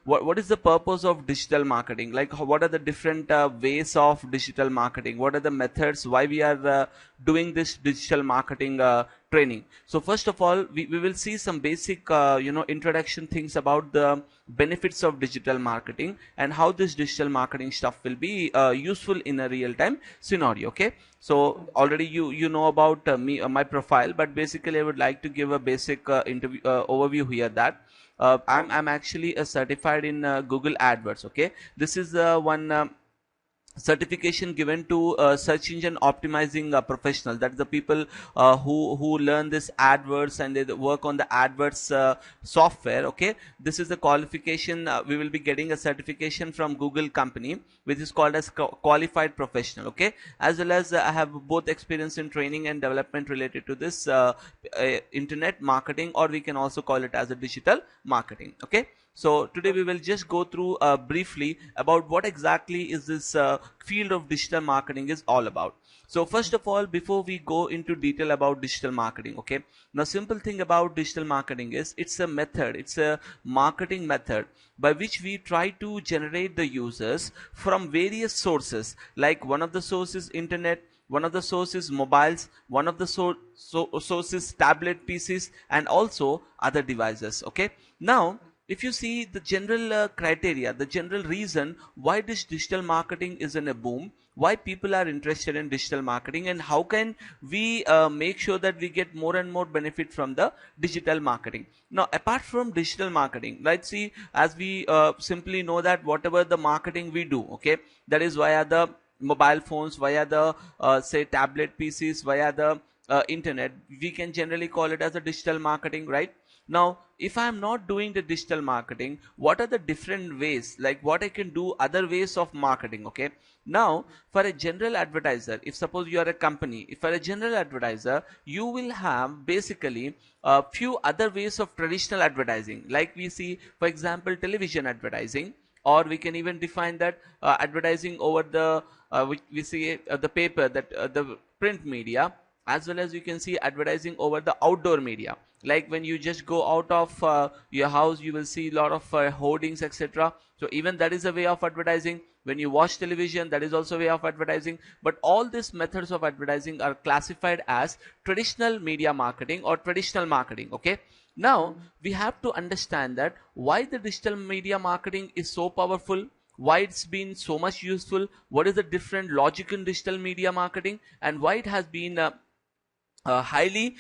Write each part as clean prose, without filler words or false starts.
what is the purpose of digital marketing, like what are the different ways of digital marketing, what are the methods, why we are doing this digital marketing training. So first of all, we will see some basic introduction things about the benefits of digital marketing and how this digital marketing stuff will be useful in a real time scenario. Okay, so already you know about me, my profile, but basically I would like to give a basic interview overview here that I'm actually a certified in Google AdWords. Okay, this is one certification given to search engine optimizing professionals. That's the people who learn this AdWords and they work on the AdWords software. Okay, this is the qualification. We will be getting a certification from Google company, which is called as qualified professional. Okay, as well as I have both experience in training and development related to this internet marketing, or we can also call it as a digital marketing. Okay, so today we will just go through briefly about what exactly is this field of digital marketing is all about. So first of all, before we go into detail about digital marketing, okay, now simple thing about digital marketing is it's a method, it's a marketing method by which we try to generate the users from various sources. Like one of the sources internet, one of the sources mobiles, one of the sources tablet PCs, and also other devices. Okay, now if you see the general criteria, the general reason why this digital marketing is in a boom, why people are interested in digital marketing, and how can we make sure that we get more and more benefit from the digital marketing. Now apart from digital marketing, let's see, as we simply know that whatever the marketing we do, okay, that is via the mobile phones, via the say tablet PCs, via the internet, we can generally call it as a digital marketing, right? Now if I am not doing the digital marketing, what are the different ways, like what I can do, other ways of marketing? Okay, now for a general advertiser, if suppose you are a company, if for a general advertiser, you will have basically a few other ways of traditional advertising. Like we see, for example, television advertising, or we can even define that advertising over the we see the paper, that the print media, as well as you can see advertising over the outdoor media. Like when you just go out of your house, you will see a lot of hoardings, etc. So even that is a way of advertising. When you watch television, that is also a way of advertising. But all these methods of advertising are classified as traditional media marketing or traditional marketing. Okay, now we have to understand that why the digital media marketing is so powerful, why it's been so much useful, what is the different logic in digital media marketing, and why it has been highly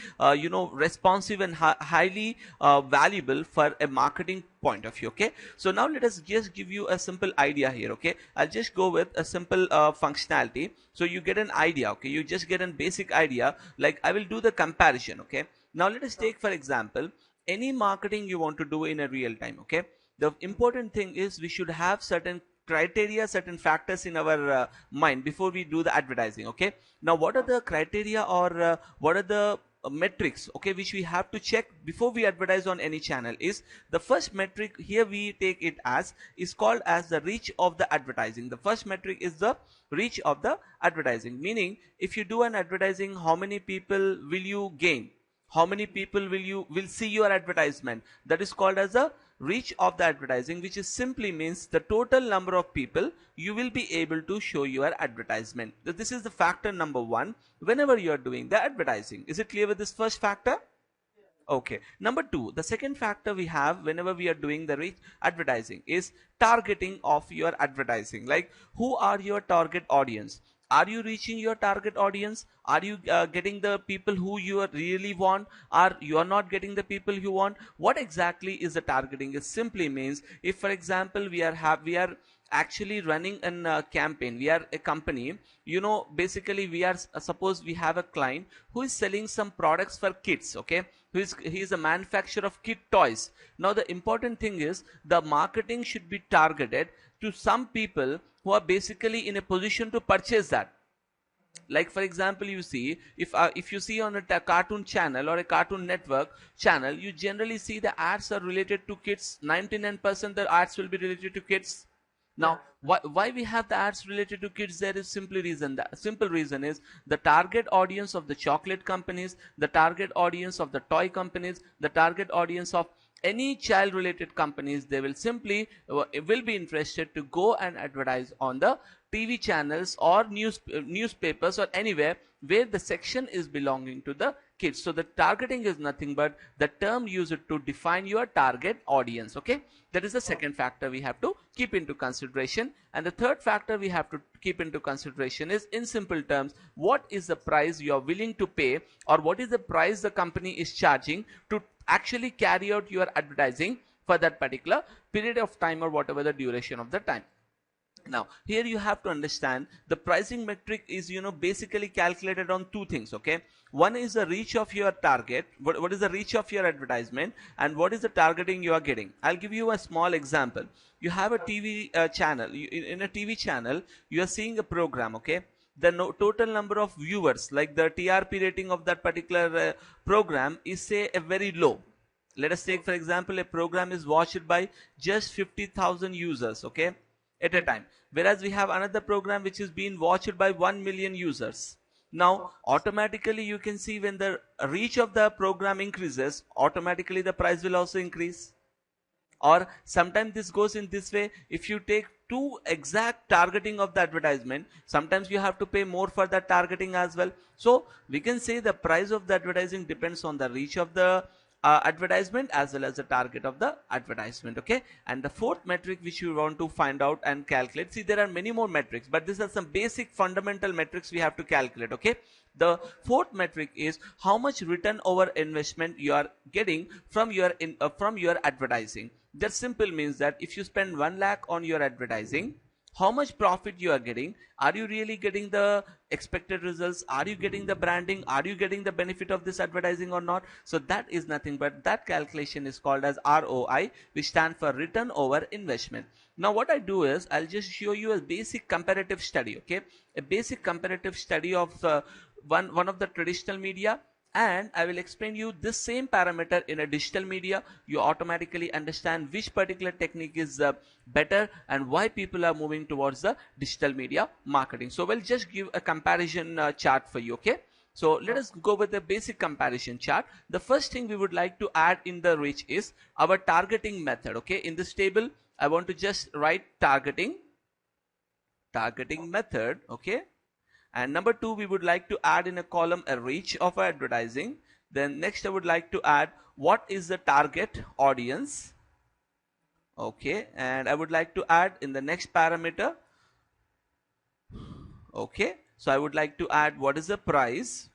responsive and highly valuable for a marketing point of view. Okay, so now let us just give you a simple idea here. Okay, I'll just go with a simple functionality, so you get an idea. Okay, you just get a basic idea. Like I will do the comparison. Okay, now let us take for example any marketing you want to do in a real time. Okay, the important thing is we should have certain criteria, certain factors in our mind before we do the advertising. Okay, now what are the criteria, or what are the metrics, okay, which we have to check before we advertise on any channel? Is the first metric here, we take it as, is called as the reach of the advertising. The first metric is the reach of the advertising, meaning if you do an advertising, how many people will you gain, how many people will see your advertisement. That is called as a reach of the advertising, which is simply means the total number of people you will be able to show your advertisement. This is the factor number one whenever you are doing the advertising. Is it clear with this first factor? Okay, number two, the second factor we have whenever we are doing the reach advertising is targeting of your advertising. Like who are your target audience? Are you reaching your target audience? Are you getting the people who you really want? Are you are not getting the people you want? What exactly is the targeting? It simply means, if for example we are actually running a campaign, we are a company, basically we are suppose we have a client who is selling some products for kids. Okay, he is a manufacturer of kid toys. Now the important thing is the marketing should be targeted to some people who are basically in a position to purchase that. Like for example, you see, if you see on a cartoon channel or a Cartoon Network channel, you generally see the ads are related to kids. 99% the ads will be related to kids. Now why we have the ads related to kids? There is simple reason. The simple reason is the target audience of the chocolate companies, the target audience of the toy companies, the target audience of any child related companies, they will simply will be interested to go and advertise on the TV channels or newspapers or anywhere where the section is belonging to the kids. So the targeting is nothing but the term used to define your target audience. Okay, that is the second factor we have to keep into consideration. And the third factor we have to keep into consideration is, in simple terms, what is the price you are willing to pay, or what is the price the company is charging to actually carry out your advertising for that particular period of time or whatever the duration of the time. Now here you have to understand the pricing metric is basically calculated on two things. Okay, one is the reach of your target, what is the reach of your advertisement, and what is the targeting you are getting. I'll give you a small example. You have a TV channel. In a TV channel you are seeing a program. Okay, the total number of viewers, like the TRP rating of that particular program is, say, a very low. Let us take for example a program is watched by just 50,000 users, okay, at a time, whereas we have another program which is being watched by 1 million users. Now automatically you can see when the reach of the program increases, automatically the price will also increase. Or sometimes this goes in this way: if you take two exact targeting of the advertisement, sometimes you have to pay more for that targeting as well. So we can say the price of the advertising depends on the reach of the advertisement as well as the target of the advertisement. Okay, and the fourth metric which you want to find out and calculate, see, there are many more metrics, but these are some basic fundamental metrics we have to calculate. Okay, the fourth metric is how much return over investment you are getting from your advertising. That simple means that if you spend 1 lakh on your advertising, how much profit you are getting. Are you really getting the expected results? Are you getting the branding? Are you getting the benefit of this advertising or not? So that is nothing but that calculation is called as ROI, which stands for return over investment. Now what I do is I'll just show you a basic comparative study. Okay, a basic comparative study of one of the traditional media, and I will explain you this same parameter in a digital media. You automatically understand which particular technique is better and why people are moving towards the digital media marketing. So we'll just give a comparison chart for you. Okay, so let us go with the basic comparison chart. The first thing we would like to add in the reach is our targeting method. Okay, in this table I want to just write targeting method. Okay, and number 2, we would like to add in a column a reach of advertising. Then next I would like to add what is the target audience. Okay, and I would like to add in the next parameter. Okay, so I would like to add what is the price,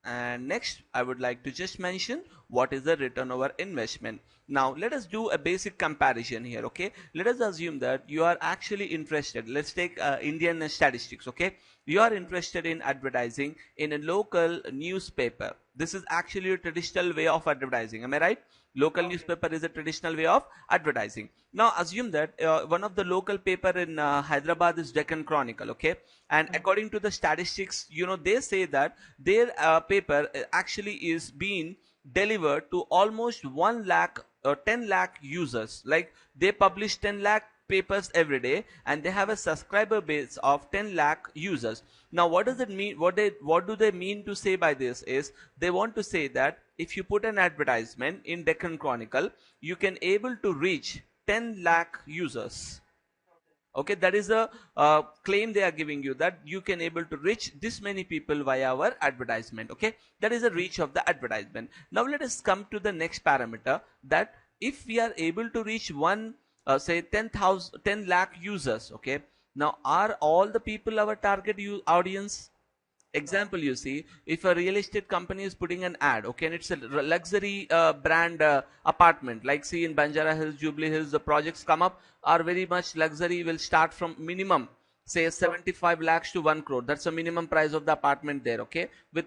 and next I would like to just mention what is the return over investment. Now let us do a basic comparison here. Okay, let us assume that you are actually interested. Let's take Indian statistics. Okay, you are interested in advertising in a local newspaper. This is actually a traditional way of advertising. Am I right? Local newspaper is a traditional way of advertising. Now assume that one of the local paper in Hyderabad is Deccan Chronicle. Okay, and according to the statistics, they say that their paper actually is being delivered to almost 1 lakh or 10 lakh users. Like they publish 10 lakh papers every day and they have a subscriber base of 10 lakh users. Now what does it mean? What do they mean to say by this is they want to say that if you put an advertisement in Deccan Chronicle, you can able to reach 10 lakh users. Okay, that is a claim they are giving you, that you can able to reach this many people via our advertisement. Okay, that is the reach of the advertisement. Now let us come to the next parameter, that if we are able to reach say 10 lakh users. Okay, now are all the people our target audience? Example, you see, if a real estate company is putting an ad, okay, and it's a luxury brand apartment, like see in Banjara Hills, Jubilee Hills, the projects come up are very much luxury, will start from minimum say 75 lakhs to 1 crore. That's the minimum price of the apartment there. Okay, with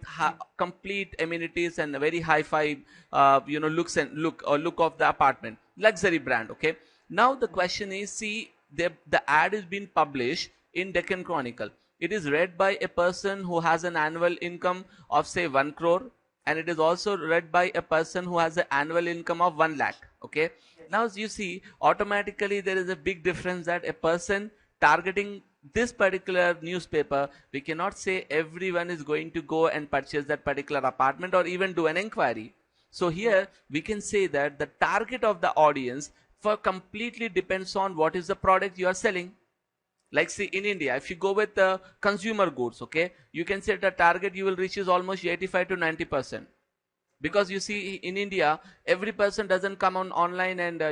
complete amenities and a very hi-fi look of the apartment, luxury brand. Okay, now the question is, see, the ad is being published in Deccan Chronicle. It is read by a person who has an annual income of say 1 crore, and it is also read by a person who has an annual income of 1 lakh. Okay, now as you see, automatically there is a big difference, that a person targeting this particular newspaper, we cannot say everyone is going to go and purchase that particular apartment or even do an inquiry. So here we can say that the target of the audience for completely depends on what is the product you are selling. Like see in India, if you go with consumer goods, okay, you can say the target you will reach is almost 85 to 90%. Because you see in India, every person doesn't come on online and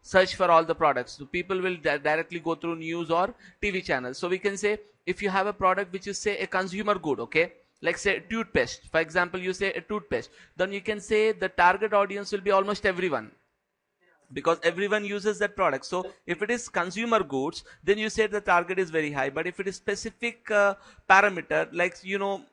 search for all the products. So people will directly go through news or TV channels. So we can say if you have a product which is say a consumer good, okay, like say toothpaste, for example, you say a toothpaste, then you can say the target audience will be almost everyone, because everyone uses that product. So if it is consumer goods, then you say the target is very high. But if it is specific parameter, like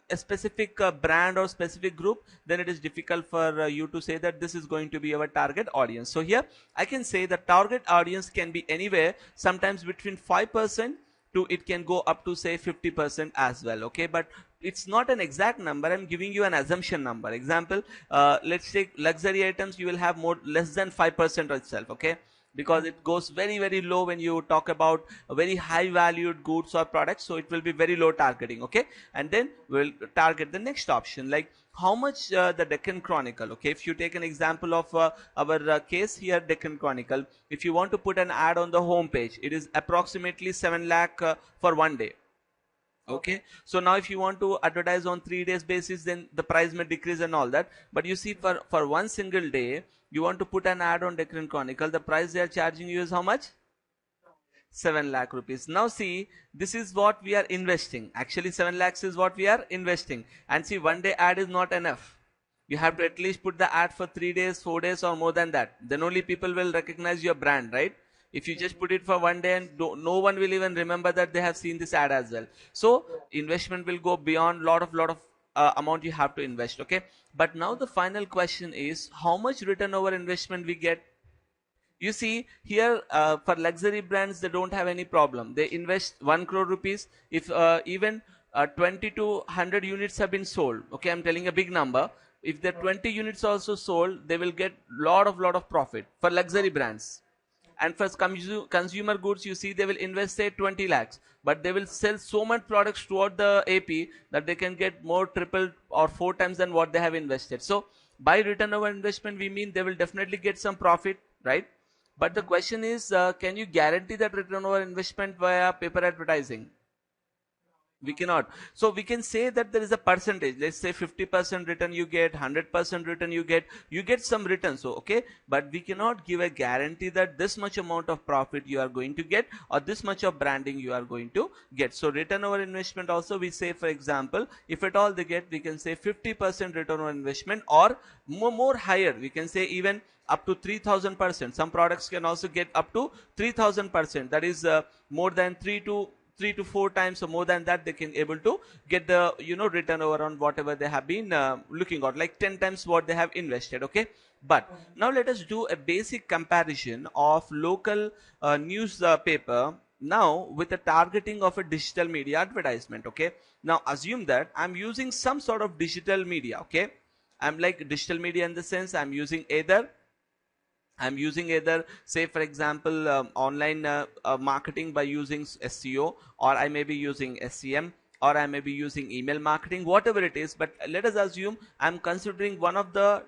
a specific brand or specific group, then it is difficult for you to say that this is going to be our target audience. So here I can say the target audience can be anywhere, sometimes between 5% to it can go up to say 50% as well, okay. But it's not an exact number, I'm giving you an assumption number. Example, let's take luxury items, you will have more less than 5% itself, okay, because it goes very very low when you talk about very high valued goods or products. So it will be very low targeting, okay. And then we'll target the next option, like how much the Deccan Chronicle, okay. If you take an example of our case here, Deccan Chronicle, if you want to put an ad on the home page, it is approximately 7 lakh for one day, okay. So now if you want to advertise on 3 days basis, then the price may decrease and all that. But you see, for one single day you want to put an ad on Deccan Chronicle, the price they are charging you is how much? 7 lakh rupees. Now see, this is what we are investing. Actually 7 lakhs is what we are investing. And see, one day ad is not enough. You have to at least put the ad for 3 days, 4 days or more than that. Then only people will recognize your brand, right? If you just put it for one day and no one will even remember that they have seen this ad as well. So investment will go beyond lot of amount you have to invest, okay. But now the final question is, how much return over investment we get? You see here, for luxury brands, they don't have any problem. They invest 1 crore rupees. If even 20 to 100 units have been sold, okay, I'm telling a big number. If the 20 units also sold, they will get lot of profit for luxury brands. And for consumer goods, you see, they will invest say 20 lakhs, but they will sell so much products throughout the AP that they can get more, triple or 4 times than what they have invested. So by return over investment, we mean they will definitely get some profit, right? But the question is, can you guarantee that return over investment via paper advertising? We cannot. So we can say that there is a percentage, let's say 50% return you get, 100% return you get some return. So okay, but we cannot give a guarantee that this much amount of profit you are going to get or this much of branding you are going to get. So return over investment also, we say, for example, if at all they get, we can say 50% return over investment, or more higher, we can say even up to 3000%. Some products can also get up to 3000%. That is more than 3 to 4 times or more than that, they can able to get the return over on whatever they have been looking at, like 10 times what they have invested, okay. But now let us do a basic comparison of local newspaper now with the targeting of a digital media advertisement, okay. Now assume that I'm using some sort of digital media, okay. I'm like digital media in the sense I'm using either say for example online marketing by using SEO, or I may be using SEM, or I may be using email marketing, whatever it is. But let us assume I'm considering one of the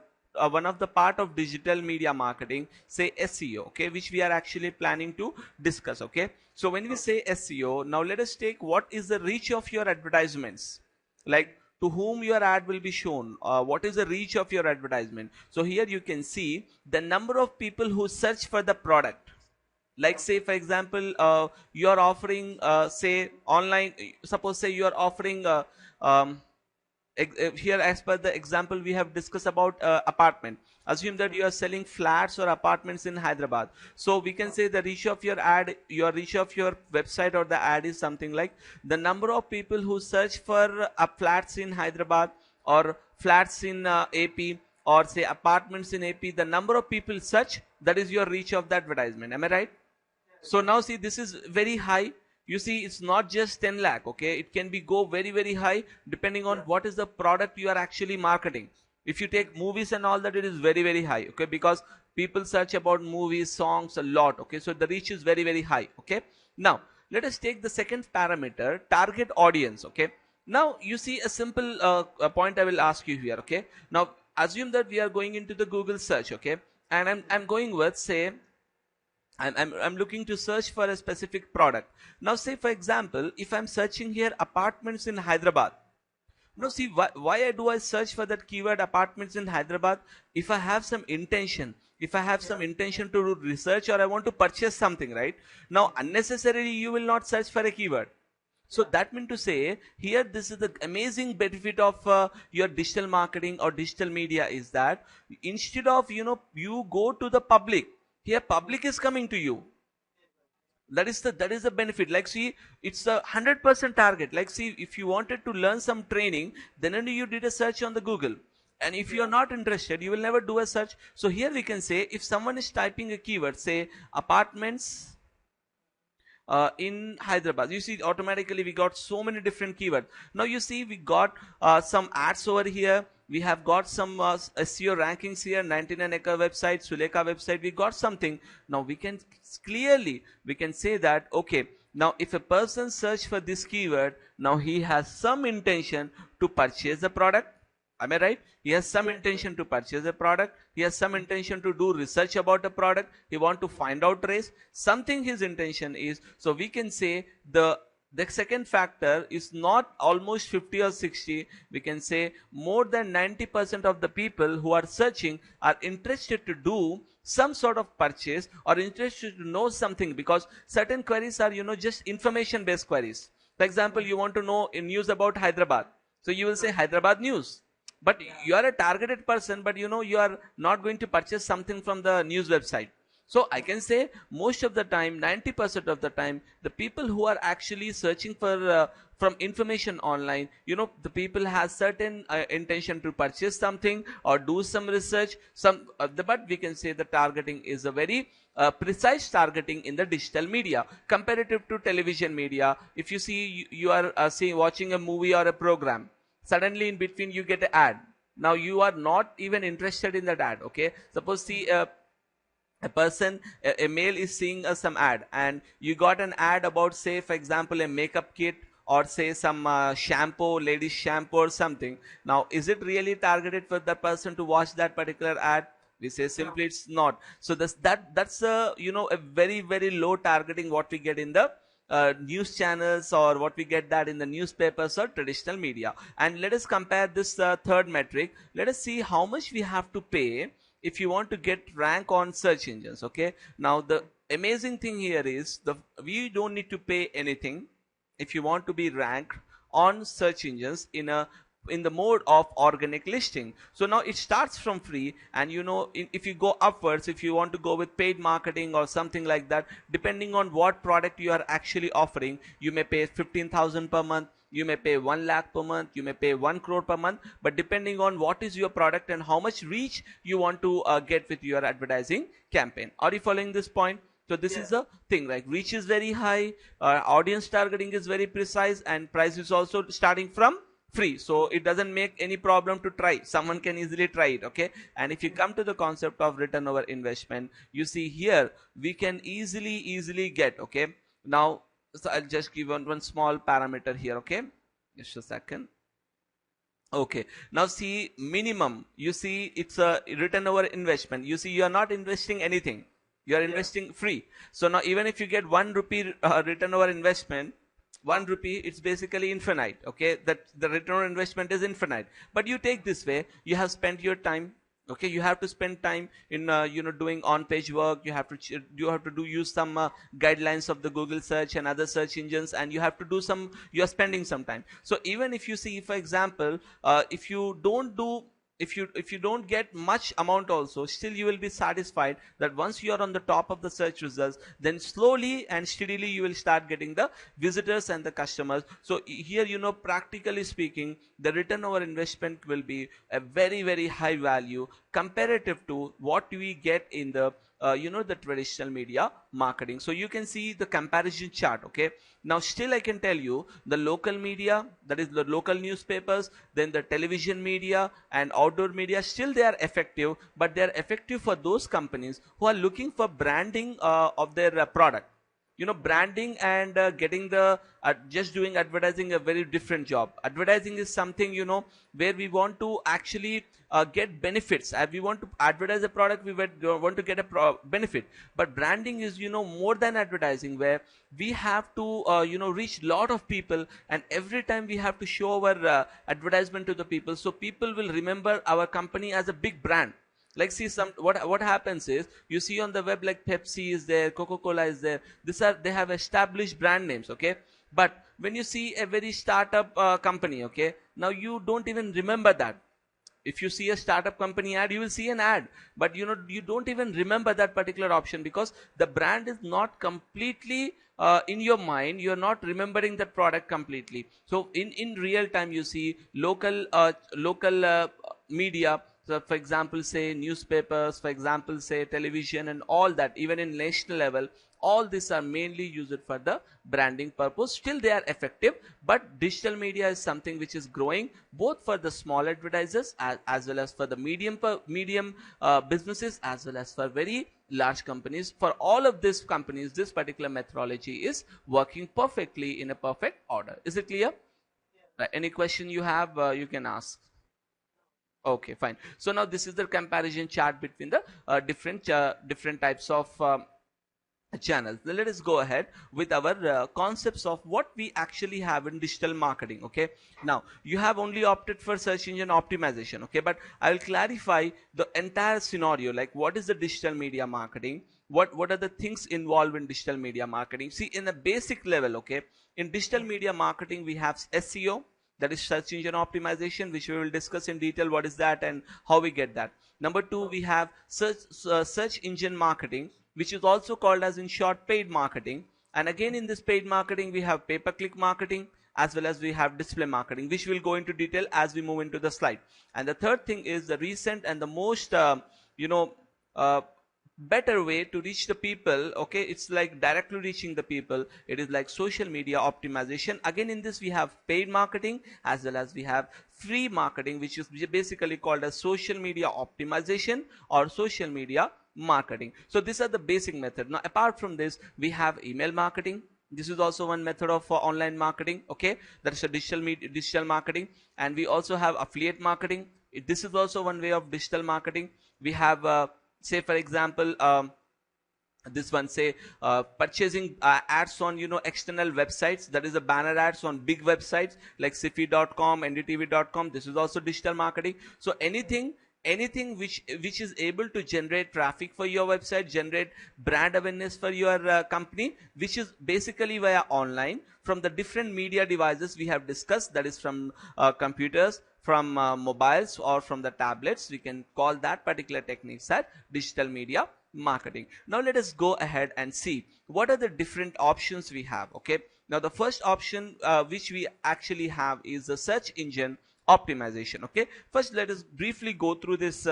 part of digital media marketing, say SEO, okay, which we are actually planning to discuss, okay. So when we say SEO, now let us take what is the reach of your advertisements, like to whom your ad will be shown, what is the reach of your advertisement. So here you can see the number of people who search for the product. Like say for example, you are offering say online, suppose say you are offering um, here as per the example we have discussed about apartment. Assume that you are selling flats or apartments in Hyderabad. So we can say the reach of your ad, your reach of your website or the ad is something like the number of people who search for flats in Hyderabad or flats in AP, or say apartments in AP. The number of people search, that is your reach of the advertisement. Am I right? So now see, this is very high. You see, it's not just 10 lakh, okay. It can be go very high depending on what is the product you are actually marketing. If you take movies and all that, it is very high, okay, because people search about movies, songs a lot, okay. So the reach is very high, okay. Now let us take the second parameter, target audience, okay. Now you see a simple point I will ask you here, okay. Now assume that we are going into the Google search, okay, and I'm going with, say, I'm looking to search for a specific product. Now say for example, if I'm searching here apartments in Hyderabad. Now see, why do I search for that keyword apartments in Hyderabad? If I have some intention, if I have some intention to do research or I want to purchase something, right? Now unnecessarily you will not search for a keyword. So that means to say here, this is the amazing benefit of your digital marketing or digital media, is that instead of, you go to the public, here public is coming to you. That is the benefit. Like see, it's a 100% target. Like see, if you wanted to learn some training, then only you did a search on the Google. And if you are not interested, you will never do a search. So here we can say, if someone is typing a keyword, say apartments in Hyderabad, you see automatically we got so many different keywords. Now you see we got some ads over here. We have got some SEO rankings here, 99acre website, Sulekha website. We got something. Now we can clearly, we can say that, okay, now if a person search for this keyword, now he has some intention to purchase the product. Am I right? He has some intention to purchase a product. He has some intention to do research about a product. He want to find out race. Something his intention is. So we can say the second factor is not almost 50 or 60. We can say more than 90% of the people who are searching are interested to do some sort of purchase or interested to know something, because certain queries are, just information based queries. For example, you want to know news about Hyderabad. So you will say Hyderabad news. But you are a targeted person, but you are not going to purchase something from the news website. So I can say most of the time, 90% of the time, the people who are actually searching for from information online, the people has certain intention to purchase something or do some research. But we can say the targeting is a very precise targeting in the digital media comparative to television media. If you see, you are watching a movie or a program. Suddenly in between you get an ad. Now you are not even interested in that ad. Okay, suppose see a person, a male is seeing some ad, and you got an ad about, say for example, a makeup kit, or say some shampoo, ladies shampoo or something. Now is it really targeted for the person to watch that particular ad? We say simply it's not. So that's a a very, very low targeting what we get in the news channels, or what we get that in the newspapers or traditional media. And let us compare this third metric. Let us see how much we have to pay if you want to get rank on search engines. Okay, now the amazing thing here is we don't need to pay anything if you want to be ranked on search engines in the mode of organic listing. So now it starts from free, and if you go upwards, if you want to go with paid marketing or something like that, depending on what product you are actually offering, you may pay 15,000 per month, you may pay 1 lakh per month, you may pay 1 crore per month, but depending on what is your product and how much reach you want to get with your advertising campaign. Are you following this point? So this is the thing, like reach is very high, audience targeting is very precise, and price is also starting from free. So it doesn't make any problem to try. Someone can easily try it. Okay, and if you come to the concept of return over investment, you see here we can easily get. Okay, now so I'll just give one small parameter here. Okay, just a second. Okay, now see minimum, you see it's a return over investment. You see you are not investing anything, you are investing free. So now even if you get 1 rupee return over investment, 1 rupee, it's basically infinite. Okay, that the return on investment is infinite. But you take this way, you have spent your time. Okay, you have to spend time in doing on page work. You have to use some guidelines of the Google search and other search engines, and you have to do some, you are spending some time. So even if you see, for example, if you don't get much amount also, still you will be satisfied that once you are on the top of the search results, then slowly and steadily you will start getting the visitors and the customers. So here, practically speaking, the return over investment will be a very, very high value comparative to what we get in the the traditional media marketing. So you can see the comparison chart. Okay, now still I can tell you the local media, that is the local newspapers, then the television media and outdoor media, still they are effective, but they are effective for those companies who are looking for branding of their product. branding and getting the just doing advertising a very different job. Advertising is something, where we want to actually get benefits. And we want to advertise a product, we want to get a benefit. But branding is, more than advertising, where we have to reach lot of people, and every time we have to show our advertisement to the people, so people will remember our company as a big brand. Like, see, some what happens is, you see on the web, like Pepsi is there, Coca-Cola is there. They have established brand names, okay? But when you see a very startup company, okay, now you don't even remember that. If you see a startup company ad, you will see an ad, but you don't even remember that particular option, because the brand is not completely in your mind. You're not remembering that product completely. So in real time, you see local media. So for example, say newspapers, for example, say television, and all that, even in national level, all these are mainly used for the branding purpose. Still they are effective, but digital media is something which is growing, both for the small advertisers as well as for the medium businesses, as well as for very large companies. For all of these companies, this particular methodology is working perfectly in a perfect order. Is it clear? Any question you have, you can ask. Okay, fine. So now this is the comparison chart between the different types of channels. Now let us go ahead with our concepts of what we actually have in digital marketing. Okay, now you have only opted for search engine optimization. Okay, but I will clarify the entire scenario, like what is the digital media marketing, what are the things involved in digital media marketing. See, in a basic level, okay, in digital media marketing we have SEO, that is search engine optimization, which we will discuss in detail what is that and how we get that. Number two, we have search engine marketing, which is also called as, in short, paid marketing. And again, in this paid marketing, we have pay-per-click marketing, as well as we have display marketing, which we'll go into detail as we move into the slide. And the third thing is the recent and the most better way to reach the people. Okay, it's like directly reaching the people. It is like social media optimization. Again, in this we have paid marketing as well as we have free marketing, which is basically called as social media optimization or social media marketing. So these are the basic method. Now apart from this, we have email marketing. This is also one method of online marketing. Okay, that is a digital marketing. And we also have affiliate marketing. This is also one way of digital marketing. We have say for example, this one, say purchasing ads on external websites, that is a banner ads on big websites like sifi.com, ndtv.com. This is also digital marketing. So anything which is able to generate traffic for your website, generate brand awareness for your company, which is basically via online from the different media devices we have discussed, that is from computers, from mobiles, or from the tablets. We can call that particular techniques as digital media marketing. Now let us go ahead and see what are the different options we have. Okay, now the first option which we actually have is the search engine optimization. Okay, first let us briefly go through this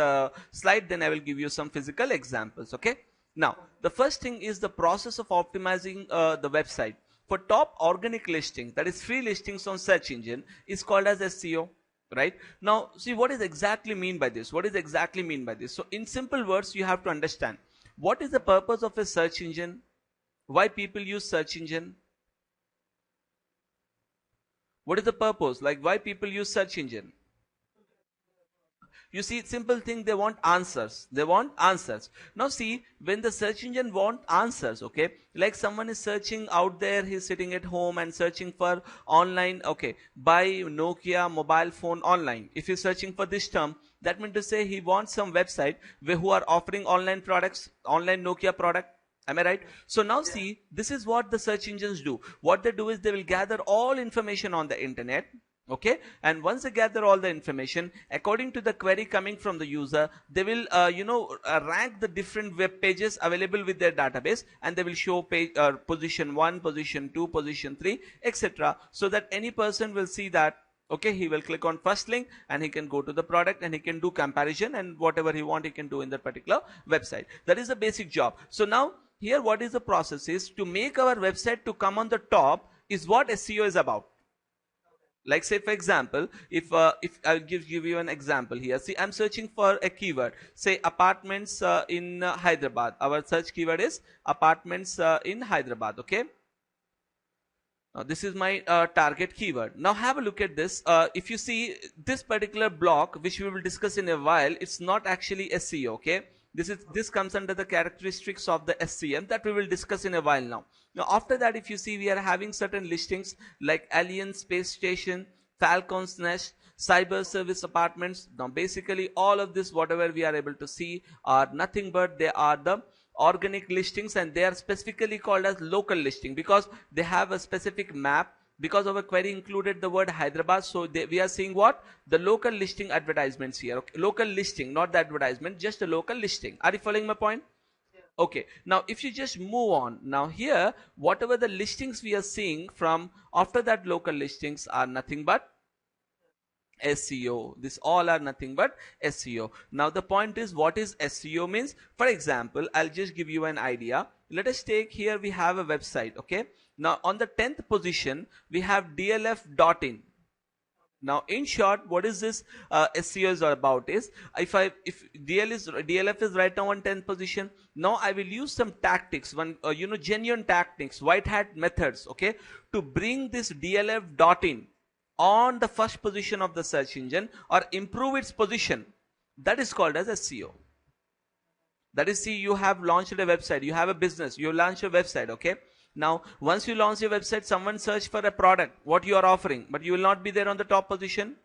slide, then I will give you some physical examples. Okay, now the first thing is the process of optimizing the website for top organic listings, that is free listings on search engine, is called as SEO. Right, now see what is exactly mean by this. So in simple words, you have to understand what is the purpose of a search engine, why people use search engine. What is the purpose, like why people use search engine? You see, simple thing, they want answers. Now see, when the search engine want answers, okay, like someone is searching out there, he's sitting at home and searching for online, okay, buy Nokia mobile phone online. If he's searching for this term, that means to say he wants some website who are offering online products, online Nokia product. Am I right? So now see, this is what the search engines do. What they do is they will gather all information on the internet. Okay, and once they gather all the information according to the query coming from the user, they will rank the different web pages available with their database, and they will show page position 1, position 2, position 3, etc., so that any person will see that. Okay, he will click on first link and he can go to the product and he can do comparison, and whatever he want he can do in that particular website. That is the basic job. So now here what is the process is to make our website to come on the top is what SEO is about. Like say for example, if I'll give you an example here. See, I'm searching for a keyword, say apartments in Hyderabad. Our search keyword is apartments in Hyderabad. Okay, now this is my target keyword. Now have a look at this. If you see this particular block, which we will discuss in a while, it's not actually SEO. Okay, this comes under the characteristics of the SCM that we will discuss in a while now. Now after that, if you see, we are having certain listings like Alien Space Station, Falcon's Nest, cyber service apartments. Now basically all of this, whatever we are able to see, are nothing but they are the organic listings, and they are specifically called as local listing because they have a specific map. Because our query included the word Hyderabad, so we are seeing what the local listing advertisements here. Okay, local listing, not the advertisement, just a local listing. Are you following my point? Okay, now if you just move on, now here whatever the listings we are seeing from after that local listings are nothing but SEO. This all are nothing but SEO. Now the point is, what is SEO means? For example, I'll just give you an idea. Let us take here, we have a website. Okay, now on the 10th position we have dlf.in. Now in short, what is this SEO is all about is, if DLF is right now on 10th position, now I will use some tactics, genuine tactics, white hat methods, okay, to bring this dlf.in on the first position of the search engine or improve its position. That is called as SEO. That is, see, you have launched a website, you have a business, you launch a website. Okay, now once you launch your website, someone search for a product what you are offering, but you will not be there on the top position.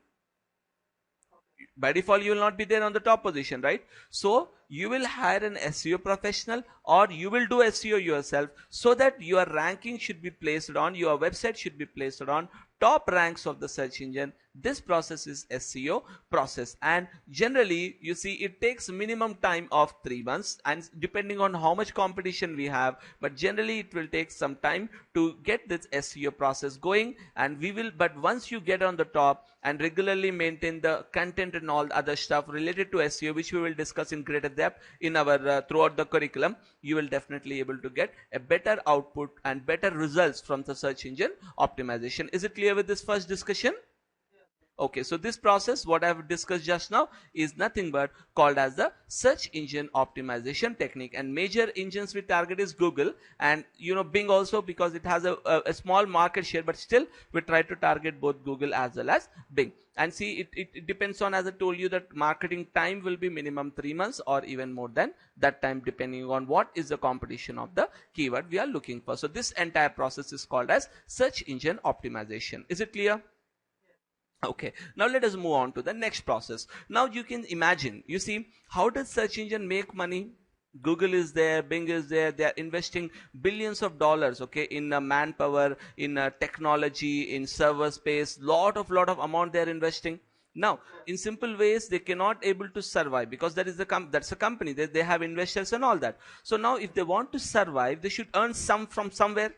By default you will not be there on the top position, right? So you will hire an SEO professional or you will do SEO yourself, so that your ranking should be placed on, your website should be placed on top ranks of the search engine. This process is SEO process, and generally you see it takes minimum time of 3 months, and depending on how much competition we have, but generally it will take some time to get this SEO process going. And but once you get on the top and regularly maintain the content and all the other stuff related to SEO, which we will discuss in greater depth in our throughout the curriculum, you will definitely able to get a better output and better results from the search engine optimization. Is it clear with this first discussion? Okay, so this process what I have discussed just now is nothing but called as the search engine optimization technique, and major engines we target is Google and Bing also, because it has a small market share, but still we try to target both Google as well as Bing. And see, it depends on, as I told you, that marketing time will be minimum 3 months or even more than that time, depending on what is the competition of the keyword we are looking for. So this entire process is called as search engine optimization. Is it clear? Okay, now let us move on to the next process. Now you can imagine, you see, how does search engine make money? Google is there, Bing is there, they are investing billions of dollars, okay, in manpower, in technology, in server space, lot of amount they are investing. Now in simple ways they cannot able to survive, because that is that's a company, they have investors and all that. So now if they want to survive, they should earn some from somewhere.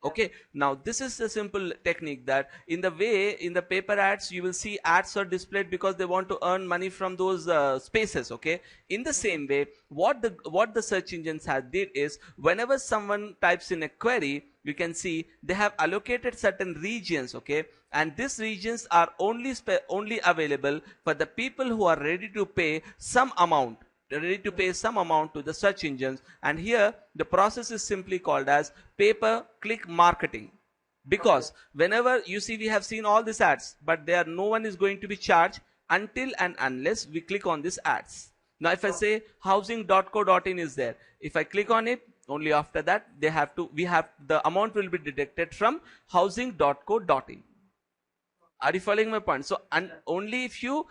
Okay, now this is a simple technique, that in the paper ads you will see ads are displayed because they want to earn money from those spaces. Okay, in the same way, what the search engines have did is, whenever someone types in a query, you can see they have allocated certain regions. Okay, and these regions are only available for the people who are ready to pay some amount, to the search engines. And here the process is simply called as pay-per-click marketing, because whenever you see, we have seen all these ads, but no one is going to be charged until and unless we click on these ads. Now if I say housing.co.in is there, if I click on it, only after that the amount will be deducted from housing.co.in. Are you following my point? So, and only if you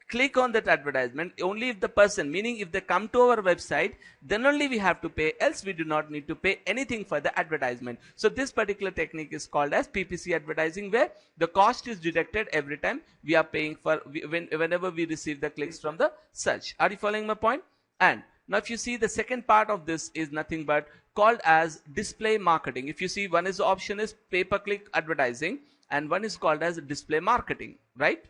click on that advertisement, only if the person, meaning if they come to our website, then only we have to pay, else we do not need to pay anything for the advertisement. So this particular technique is called as PPC advertising, where the cost is deducted every time we are paying for whenever we receive the clicks from the search. Are you following my point? And now if you see, the second part of this is nothing but called as display marketing. If you see, one is the option is pay-per-click advertising and one is called as display marketing, right?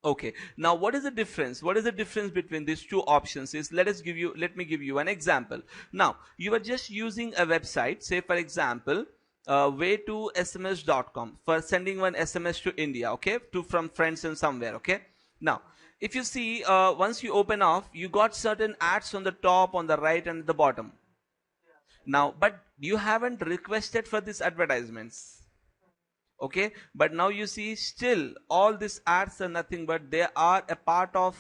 Okay, now what is the difference? What is the difference between these two options is, let me give you an example. Now you are just using a website, say for example, way to sms.com for sending one SMS to India, okay, to from friends and somewhere, okay. Now, if you see, once you open off, you got certain ads on the top, on the right, and the bottom. Now, but you haven't requested for these advertisements, okay, but now you see still all these ads are nothing but they are a part of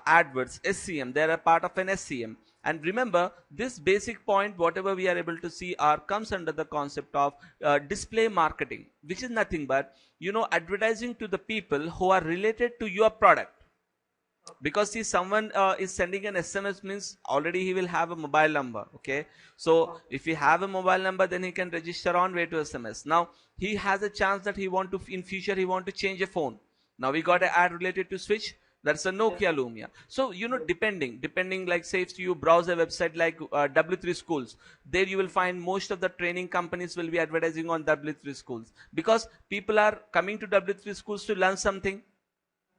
adverts, SCM. They are a part of an SCM. And remember, this basic point, whatever we are able to see, are comes under the concept of display marketing, which is nothing but, you know, advertising to the people who are related to your product. Because see, someone is sending an SMS means already he will have a mobile number, okay. So if he have a mobile number, then he can register on way to SMS. Now he has a chance that he want to, in future he want to change a phone. Now we got an ad related to switch, that's a Nokia Lumia. So you know, depending like say if you browse a website like W3 schools, there you will find most of the training companies will be advertising on W3 schools, because people are coming to W3 schools to learn something.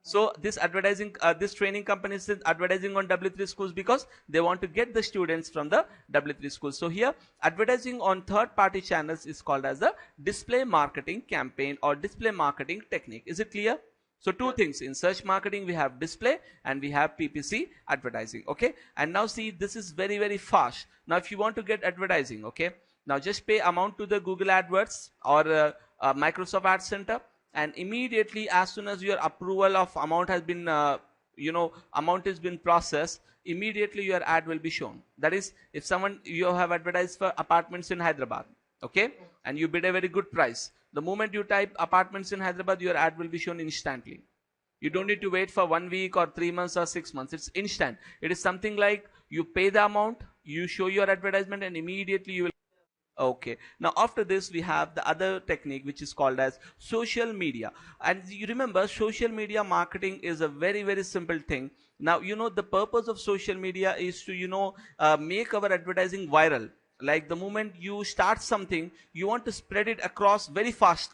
So this advertising, this training companies is advertising on W3 schools because they want to get the students from the W3 schools. So here advertising on third party channels is called as the display marketing campaign or display marketing technique. Is it clear? So two things, in search marketing we have display and we have PPC advertising, okay. And now see, this is very, very fast. Now if you want to get advertising, okay, now just pay amount to the Google AdWords or Microsoft Ad Center, and immediately as soon as your approval of amount has been amount has been processed, immediately your ad will be shown. That is, if someone, you have advertised for apartments in Hyderabad, okay, and you bid a very good price, the moment you type apartments in Hyderabad, your ad will be shown instantly. You don't need to wait for 1 week or 3 months or 6 months. It's instant. It is something like you pay the amount, you show your advertisement, and immediately you will. Okay, now after this we have the other technique which is called as social media. And you remember, social media marketing is a very, very simple thing. Now you know the purpose of social media is to make our advertising viral. Like the moment you start something, you want to spread it across very fast.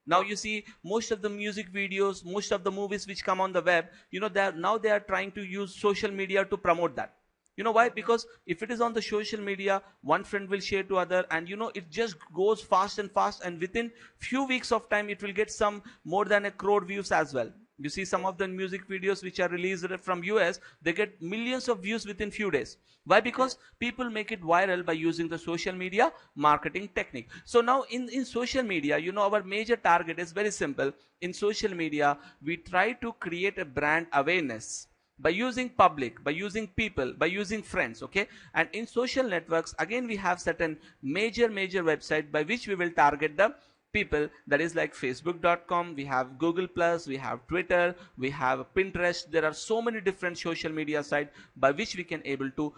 Now you see, most of the music videos, most of the movies which come on the web, you know, they are trying to use social media to promote that. You know why? Because if it is on the social media, one friend will share to other, and you know, it just goes fast and fast, and within few weeks of time it will get some more than 1 crore views as well. You see some of the music videos which are released from US, they get millions of views within few days. Why? Because people make it viral by using the social media marketing technique. So now in social media, you know, our major target is very simple. In social media, we try to create a brand awareness by using public, by using people, by using friends, okay. And in social networks, again we have certain major website by which we will target the people. That is like facebook.com, we have Google Plus, we have Twitter, we have Pinterest. There are so many different social media sites by which we can able to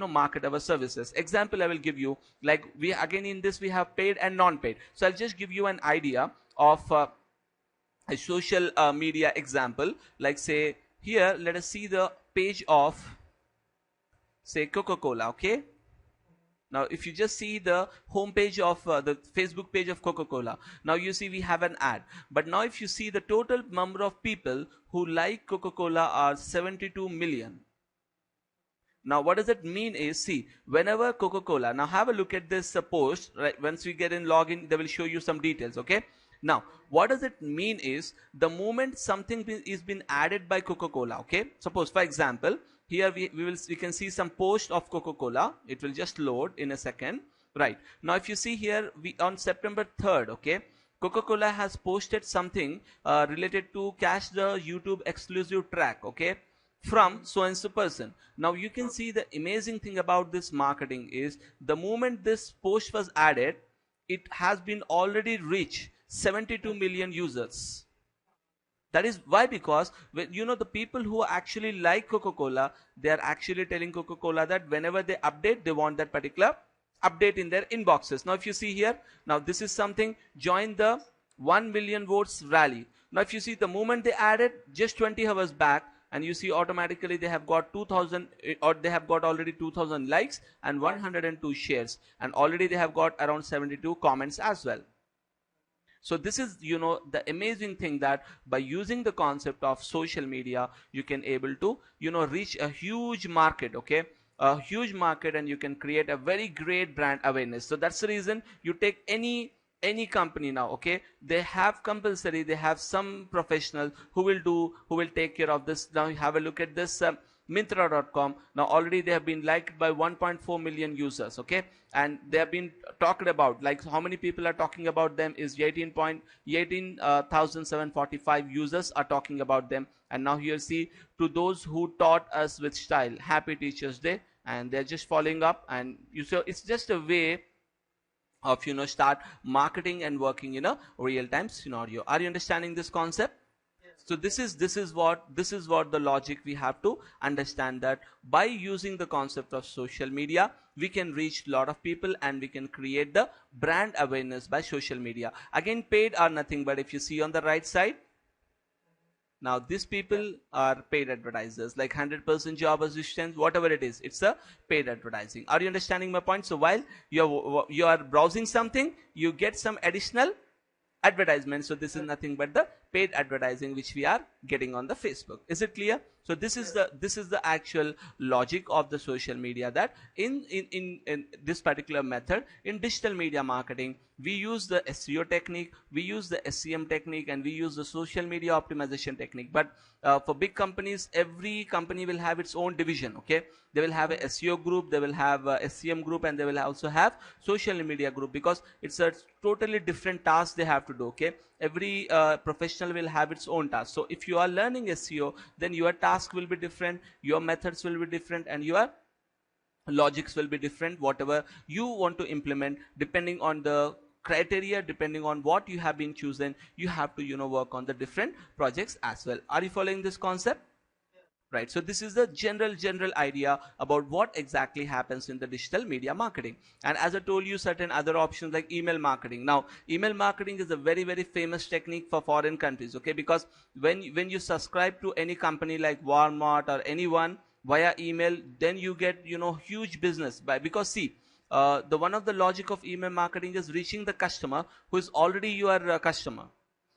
market our services. Example I will give you, like we again in this we have paid and non-paid. So I'll just give you an idea of a social media example. Like say here, let us see the page of say Coca-Cola, okay. Now if you just see the home page of the Facebook page of Coca-Cola, now you see we have an ad. But now if you see the total number of people who like Coca-Cola are 72 million. Now what does it mean is, see, whenever Coca-Cola, now have a look at this post, right? Once we get in login, they will show you some details, okay. Now what does it mean is, the moment something is been added by Coca-Cola, okay, suppose for example here we can see some post of Coca-Cola. It will just load in a second. Right now if you see here, we on September 3rd, okay, Coca-Cola has posted something related to catch the YouTube exclusive track, okay, from so and so person. Now you can see the amazing thing about this marketing is, the moment this post was added, it has been already reached 72 million users. That is why, because when you know the people who actually like Coca-Cola, they are actually telling Coca-Cola that whenever they update, they want that particular update in their inboxes. Now if you see here, now this is something, join the 1 million votes rally. Now if you see, the moment they added just 20 hours back, and you see automatically they have got 2000, or they have got already 2000 likes and 102 shares, and already they have got around 72 comments as well. So this is, you know, the amazing thing, that by using the concept of social media, you can able to, you know, reach a huge market, okay. a huge market and you can create a very great brand awareness. So that's the reason you take any company now, okay, they have compulsory, they have some professional who will take care of this. Now you have a look at this Mintra.com. Now already they have been liked by 1.4 million users, okay, and they have been talked about, like how many people are talking about them is 18,745 users are talking about them. And now here see, to those who taught us with style, happy Teachers Day, and they're just following up. And you, so it's just a way of start marketing and working in a real time scenario. Are you understanding this concept? So this is what the logic we have to understand, that by using the concept of social media we can reach a lot of people and we can create the brand awareness by social media. Again, paid are nothing but, if you see on the right side, now these people are paid advertisers, like 100% job assistance, whatever it is, it's a paid advertising. Are you understanding my point? So while you are browsing something, you get some additional advertisement. So this is nothing but the paid advertising which we are getting on the Facebook. Is it clear? So this is the actual logic of the social media, that in this particular method in digital media marketing, we use the SEO technique, we use the SEM technique, and we use the social media optimization technique. But for big companies, every company will have its own division, okay, they will have a SEO group, they will have a SEM group, and they will also have social media group, because it's a totally different task they have to do, okay. Every professional will have its own task. So if you are learning SEO, then your task will be different, your methods will be different, and your logics will be different. Whatever you want to implement, depending on the criteria, depending on what you have been chosen, you have to work on the different projects as well. Are you following this concept? Right. So this is the general idea about what exactly happens in the digital media marketing. And as I told you, certain other options like email marketing. Now email marketing is a very famous technique for foreign countries, okay, because when you subscribe to any company like Walmart or anyone via email, then you get huge business because see, the one of the logic of email marketing is reaching the customer who is already your customer.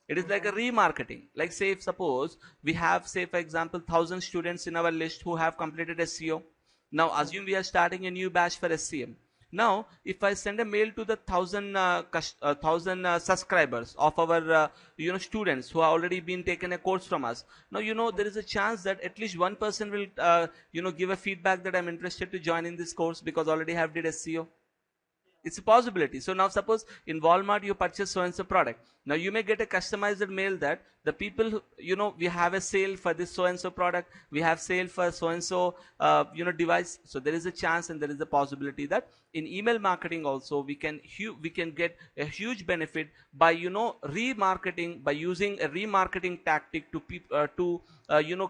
It is like a remarketing. Like, say, if suppose we have, say for example, 1,000 students in our list who have completed SEO. Now assume we are starting a new batch for SCM. Now if I send a mail to the 1,000 subscribers of our students who have already been taken a course from us, now there is a chance that at least one person will give a feedback that I'm interested to join in this course because already have did SEO. It's a possibility. So now suppose in Walmart you purchase so and so product. Now you may get a customized mail that the people we have a sale for this so and so product, we have sale for so and so device. So there is a chance and there is a possibility that in email marketing also we can get a huge benefit by remarketing, by using a remarketing tactic to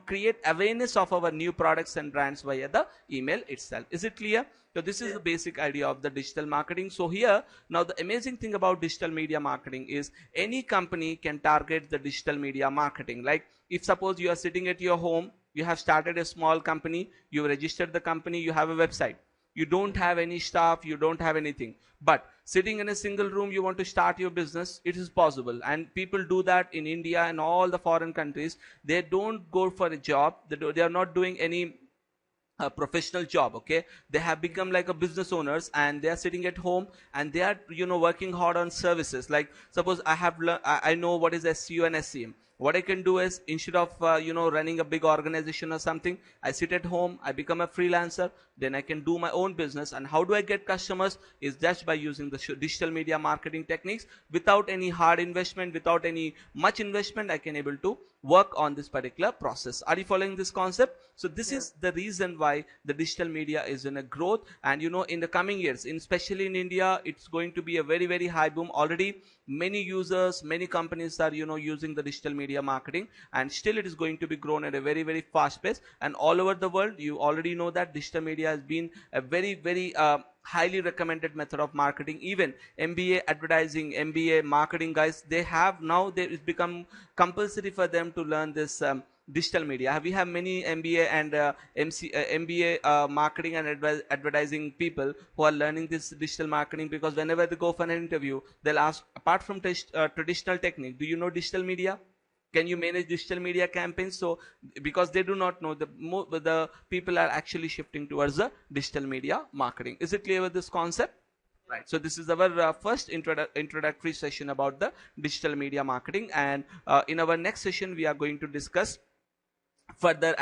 create awareness of our new products and brands via the email itself. Is it clear? So this is the basic idea of the digital marketing. So here, now the amazing thing about digital media marketing is any company can target the digital media marketing. Like, if suppose you are sitting at your home, you have started a small company, you registered the company, you have a website, you don't have any staff, you don't have anything, but sitting in a single room you want to start your business, it is possible. And people do that in India and all the foreign countries. They don't go for a job, they are not doing any a professional job, okay, they have become like a business owners and they are sitting at home and they are working hard on services. Like, suppose I know what is SEO and SEM. What I can do is, instead of running a big organization or something, I sit at home, I become a freelancer, then I can do my own business. And how do I get customers? Is just by using the digital media marketing techniques. Without any hard investment, without any much investment, I can able to work on this particular process. Are you following this concept? So this is the reason why the digital media is in a growth. And in the coming years, especially in India, it's going to be a very high boom. Already many users, many companies are using the digital media marketing, and still it is going to be grown at a very fast pace. And all over the world, you already know that digital media has been a very highly recommended method of marketing. Even MBA advertising, MBA marketing guys, they have now, it's become compulsory for them to learn this digital media. We have many MBA and MBA marketing and advertising people who are learning this digital marketing, because whenever they go for an interview, they'll ask, apart from traditional technique, do you know digital media? Can you manage digital media campaigns? So because they do not know, the people are actually shifting towards the digital media marketing. Is it clear with this concept? Right. So this is our first introductory session about the digital media marketing, and in our next session we are going to discuss further